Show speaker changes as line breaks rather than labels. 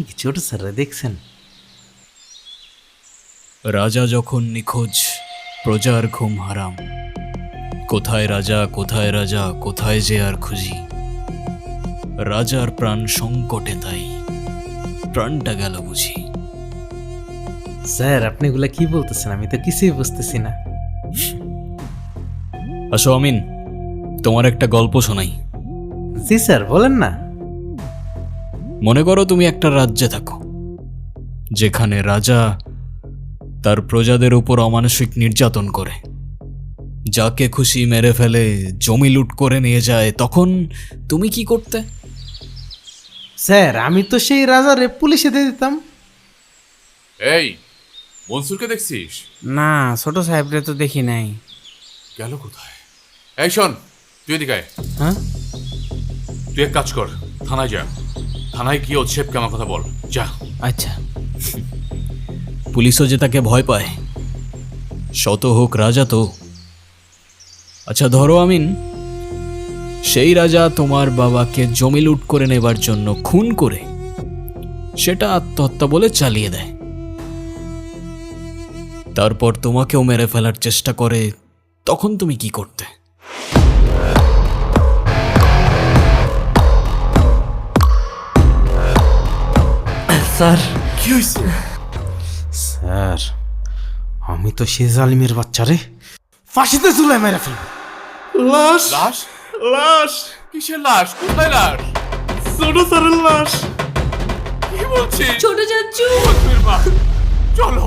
কি ছোট স্যাররা দেখছেন?
রাজা যখন নিখোঁজ, প্রজার ঘুম হারাম। কোথায় রাজা, কোথায় রাজা, কোথায় যে আর খুঁজি। রাজার প্রাণ সংকটে, তাই প্রাণটা গেল বুঝি।
স্যার আপনি এগুলা কি বলতেছেন? আমি তো কিছুই বুঝতেছি না।
আসো আমিন, তোমার একটা গল্প শোনাই।
জি স্যার, বলেন না।
মনে করো তুমি একটা রাজ্যে থাকো, যেখানে রাজা তার প্রজাদের উপর অমানসিক নির্যাতন করে, যাকে খুশি মেরে ফেলে, জমি লুট করে নিয়ে যায়। তখন তুমি কি করতে?
স্যার আমি তো সেই রাজারে পুলিশে দিয়ে দিতাম।
এই মনসুরকে দেখছিস?
না, ছোট সাহেবরে তো দেখি নাই।
গেল কোথায়? এই শোন, তুই এদিকে আয়।
হ্যাঁ,
তুই এক কাজ কর, থানায় যা। থানায় গিয়ে ওর শেফকে আমার কথা বল, যা।
আচ্ছা।
পুলিশও যে তাকে ভয় পায়, শত হোক রাজা তো। আচ্ছা ধরো আমিন, সেই রাজা তোমার বাবাকে জমি লুট করে নেবার জন্য খুন করে সেটা আত্মহত্যা বলে চালিয়ে দেয়। তারপর তোমাকেও মেরে ফেলার চেষ্টা করে, তখন তুমি কি করতে?
স্যার
কি হয়েছে?
স্যার আমি তো সেই জালিমের বাচ্চারে ফাঁসিতে ঝুলাই মেরে ফেলবো। লাশ
লাশ? লাশ? কিসের লাশ? কোথায় লাশ?
ছোট স্যারের লাশ।
কি বলছিস?
ছোট চাচু,
মা, চলো।